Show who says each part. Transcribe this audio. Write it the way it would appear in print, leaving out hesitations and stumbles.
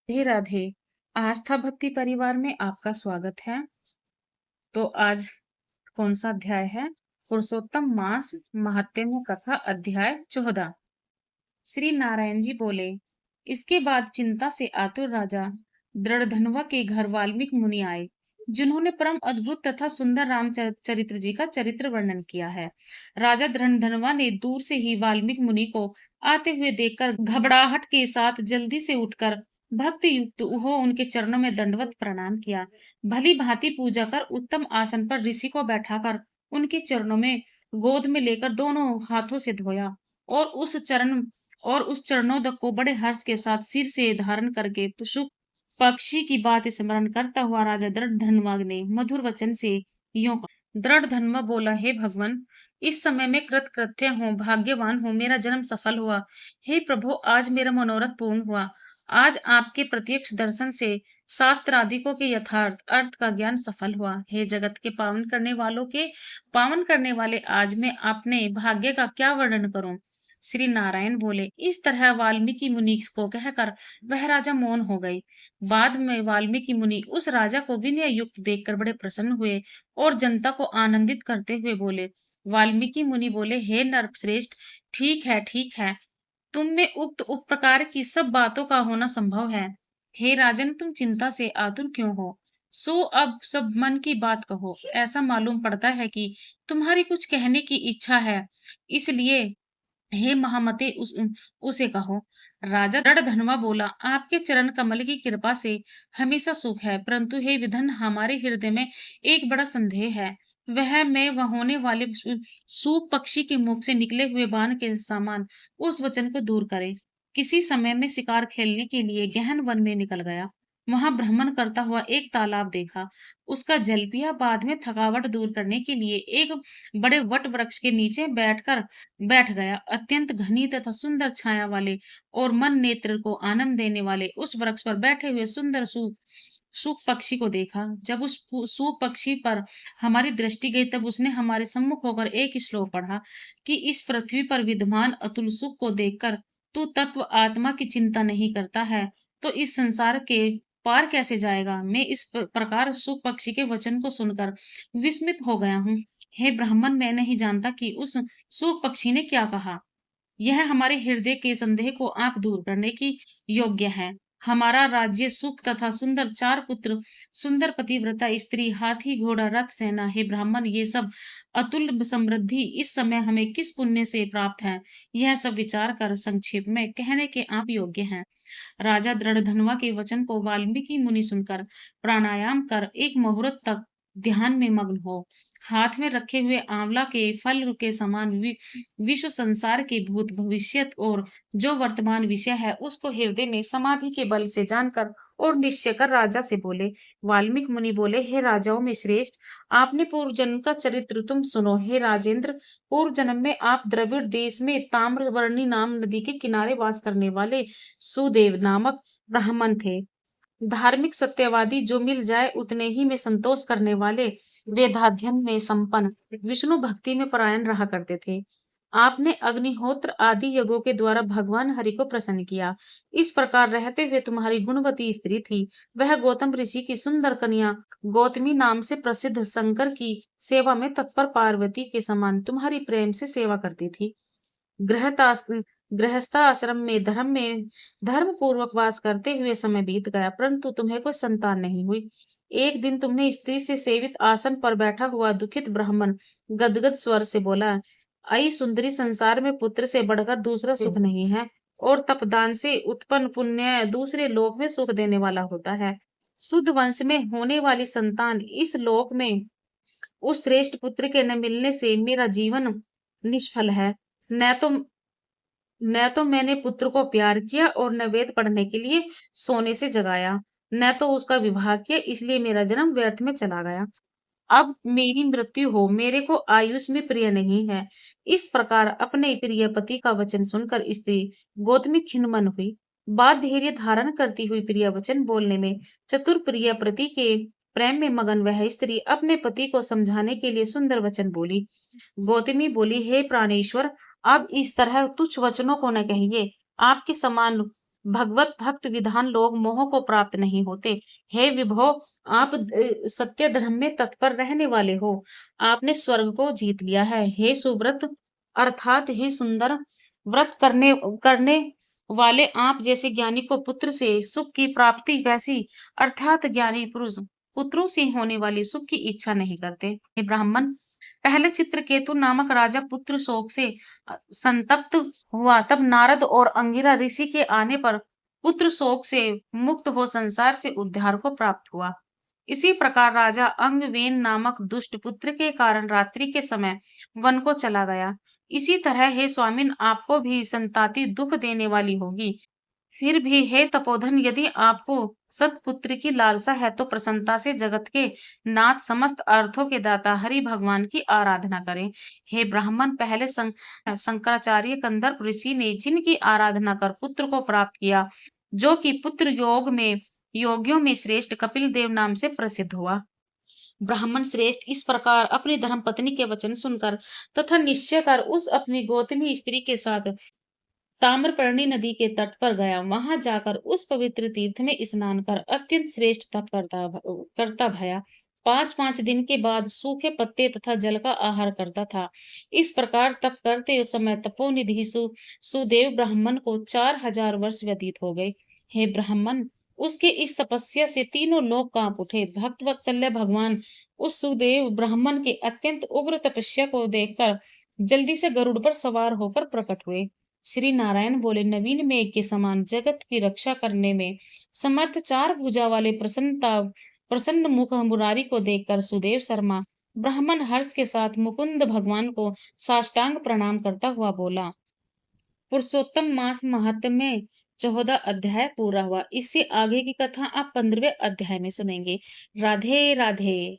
Speaker 1: राधे राधे। आस्था भक्ति परिवार में आपका स्वागत है। तो आज कौन सा अध्याय है? पुरुषोत्तम मास महात्म्य कथा अध्याय 14। श्री नारायण जी बोले, इसके बाद चिंता से आतुर राजा दृढ़धनवा के घर वाल्मीकि मुनि आए, जिन्होंने परम अद्भुत तथा सुंदर रामचरित्र जी का चरित्र वर्णन किया है। राजा दृढ़धनवा ने दूर से ही वाल्मीकि मुनि को आते हुए देखकर घबराहट के साथ जल्दी से उठकर भक्ति युक्त हो उनके चरणों में दंडवत प्रणाम किया। भली भांति पूजा कर उत्तम आसन पर ऋषि को बैठाकर उनके चरणों में गोद में लेकर दोनों हाथों से धोया और उस चरणोदक को बड़े हर्ष के साथ सिर से धारण करके पशु पक्षी की बात स्मरण करता हुआ राजा दृढ़धनवा ने मधुर वचन से यूं कहा। दृढ़धनवा बोला, हे भगवान, इस समय में कृतकृत्य हूँ, भाग्यवान हूँ, मेरा जन्म सफल हुआ। हे प्रभु, आज मेरा मनोरथ पूर्ण हुआ। आज आपके प्रत्यक्ष दर्शन से शास्त्र आदिकों के यथार्थ अर्थ का ज्ञान सफल हुआ। हे जगत के पावन करने वाले, आज मैं अपने भाग्य का क्या वर्णन करूं। श्री नारायण बोले, इस तरह वाल्मीकि मुनि को कहकर वह राजा मौन हो गई। बाद में वाल्मीकि मुनि उस राजा को विनय युक्त देखकर बड़े प्रसन्न हुए और जनता को आनंदित करते हुए बोले। वाल्मीकि मुनि बोले, हे नरश्रेष्ठ, ठीक है, तुम में उक्त उपप्रकार की सब बातों का होना संभव है। हे राजन, तुम चिंता से आतुर क्यों हो? सो अब सब मन की बात कहो। ऐसा मालूम पड़ता है कि तुम्हारी कुछ कहने की इच्छा है, इसलिए हे महामते उसे कहो। राजा रणधनवा बोला, आपके चरण कमल की कृपा से हमेशा सुख है, परंतु हे विधन, हमारे हृदय में एक बड़ा संदेह है। वह होने वाले सूप पक्षी के मुख से निकले हुए बाण के समान उस वचन को दूर करे। किसी समय में शिकार खेलने के लिए गहन वन में निकल गया। वहां भ्रमण करता हुआ एक तालाब देखा, उसका जल पिया। बाद में थकावट दूर करने के लिए एक बड़े वट वृक्ष के नीचे बैठ गया। अत्यंत घनी तथा सुंदर छाया वाले और मन नेत्र को आनंद देने वाले उस वृक्ष पर बैठे हुए सुंदर सूक पक्षी को देखा। जब उस सूक पक्षी पर हमारी दृष्टि गई, तब उसने हमारे सम्मुख होकर एक श्लोक पढ़ा कि इस पृथ्वी पर विद्यमान अतुल सुख को देखकर तू तत्व आत्मा की चिंता नहीं करता है, तो इस संसार के पार कैसे जाएगा। मैं इस प्रकार सूक पक्षी के वचन को सुनकर विस्मित हो गया हूँ। हे ब्राह्मण, मैं नहीं जानता कि उस सूक पक्षी ने क्या कहा। यह हमारे हृदय के संदेह को आप दूर करने की योग्य है। हमारा राज्य सुख तथा सुंदर चार पुत्र, सुंदर पतिव्रता स्त्री, हाथी घोड़ा रथ सेना, हे ब्राह्मण, ये सब अतुल्य समृद्धि इस समय हमें किस पुण्य से प्राप्त है, यह सब विचार कर संक्षेप में कहने के आप योग्य हैं। राजा दृढ़धनवा के वचन को वाल्मीकि मुनि सुनकर प्राणायाम कर एक मुहूर्त तक ध्यान में मग्न हो हाथ में रखे हुए आंवला के फल के समान विश्व संसार के भूत भविष्यत और जो वर्तमान विषय है उसको हृदय में समाधि के बल से जानकर और निश्चय कर राजा से बोले। वाल्मीकि मुनि बोले, हे राजाओं में श्रेष्ठ, आपने पूर्व जन्म का चरित्र तुम सुनो। हे राजेंद्र, पूर्व जन्म में आप द्रविड़ देश में ताम्रवर्णी नाम नदी के किनारे वास करने वाले सुदेव नामक ब्राह्मण थे। धार्मिक सत्यवादी, जो मिल जाए उतने ही में संतोष करने वाले, वेदाध्ययन में संपन्न, विष्णु भक्ति में परायण रहा करते थे। आपने अग्निहोत्र आदि यज्ञों के द्वारा भगवान हरि को प्रसन्न किया। इस प्रकार रहते हुए तुम्हारी गुणवती स्त्री थी। वह गौतम ऋषि की सुंदर कन्या गौतमी नाम से प्रसिद्ध शंकर की सेवा में तत्पर पार्वती के समान तुम्हारी प्रेम से सेवा करती थी। गृहतास गृहस्थाश्रम में धर्म पूर्वक वास करते हुए समय बीत गया, परंतु तुम्हें कोई संतान नहीं हुई। एक दिन तुमने स्त्री से सेवित आसन पर बैठा हुआ दुखित ब्राह्मण गदगद स्वर से बोला, आई सुंदरी, संसार में पुत्र से बढ़कर दूसरा सुख नहीं है, और तपदान से उत्पन्न पुण्य दूसरे लोक में सुख देने वाला होता है। शुद्ध वंश में होने वाली संतान इस लोक में उस श्रेष्ठ पुत्र के न मिलने से मेरा जीवन निष्फल है। न तो न तो मैंने पुत्र को प्यार किया और न वेद पढ़ने के लिए सोने से जगाया, न तो उसका विवाह किया, इसलिए मेरा जन्म व्यर्थ में चला गया। अब मेरी मृत्यु हो, मेरे को आयुष में प्रिय नहीं है। इस प्रकार अपने प्रिय पति का वचन सुनकर स्त्री गौतमी खिन्नमन हुई। बाद धैर्य धारण करती हुई प्रिय वचन बोलने में चतुर प्रिय प्रति के प्रेम में मगन वह स्त्री अपने पति को समझाने के लिए सुंदर वचन बोली। गौतमी बोली, हे प्राणेश्वर, अब इस तरह तुच्छ वचनों को न कहिए। आपके समान भगवत भक्त विधान लोग मोह को प्राप्त नहीं होते। हे विभो, आप सत्य धर्म में तत्पर रहने वाले हो। आपने स्वर्ग को जीत लिया है। हे सुव्रत अर्थात हे सुंदर व्रत करने करने वाले, आप जैसे ज्ञानी को पुत्र से सुख की प्राप्ति कैसी, अर्थात ज्ञानी पुरुष पुत्रों से होने वाले सुख की इच्छा नहीं करते। हे ब्राह्मण, पहले चित्रकेतु नामक राजा पुत्र शोक से संतप्त हुआ, तब नारद और अंगिरा ऋषि के आने पर पुत्र शोक से मुक्त हो संसार से उद्धार को प्राप्त हुआ। इसी प्रकार राजा अंगवेन नामक दुष्ट पुत्र के कारण रात्रि के समय वन को चला गया। इसी तरह हे स्वामिन, आपको भी संताति दुख देने वाली होगी। फिर भी हे तपोधन, यदि आपको सत्पुत्र की लालसा है तो प्रसन्नता से जगत के नाथ समस्त अर्थों के दाता हरि भगवान की आराधना करें। हे ब्राह्मण, पहले शंकराचार्य कंदर्प ऋषि ने जिनकी आराधना कर पुत्र को प्राप्त किया, जो कि पुत्र योग में योगियों में श्रेष्ठ कपिल देव नाम से प्रसिद्ध हुआ। ब्राह्मण श्रेष्ठ इस प्रकार अपनी धर्म पत्नी के वचन सुनकर तथा निश्चय कर उस अपनी गौतमी स्त्री के साथ ताम्रपर्णी नदी के तट पर गया। वहां जाकर उस पवित्र तीर्थ में स्नान कर अत्यंत श्रेष्ठ तप करता भया। 5-5 दिन के बाद सूखे पत्ते तथा जल का आहार करता था। इस प्रकार तप करते समय तपोनिधि सुदेव ब्राह्मण को 4000 वर्ष व्यतीत हो गए। हे ब्राह्मण, उसके इस तपस्या से तीनों लोग कांप उठे। भक्त वत्सल्य भगवान उस सुदेव ब्राह्मण के अत्यंत उग्र तपस्या को देखकर जल्दी से गरुड़ पर सवार होकर प्रकट हुए। श्री नारायण बोले, नवीन मेघ के समान जगत की रक्षा करने में समर्थ चार भुजा वाले प्रसन्न मुख मुरारी को देखकर सुदेव शर्मा ब्राह्मण हर्ष के साथ मुकुंद भगवान को साष्टांग प्रणाम करता हुआ बोला। पुरुषोत्तम मास महात्म्य में 14 अध्याय पूरा हुआ। इससे आगे की कथा आप 15वें अध्याय में सुनेंगे। राधे राधे।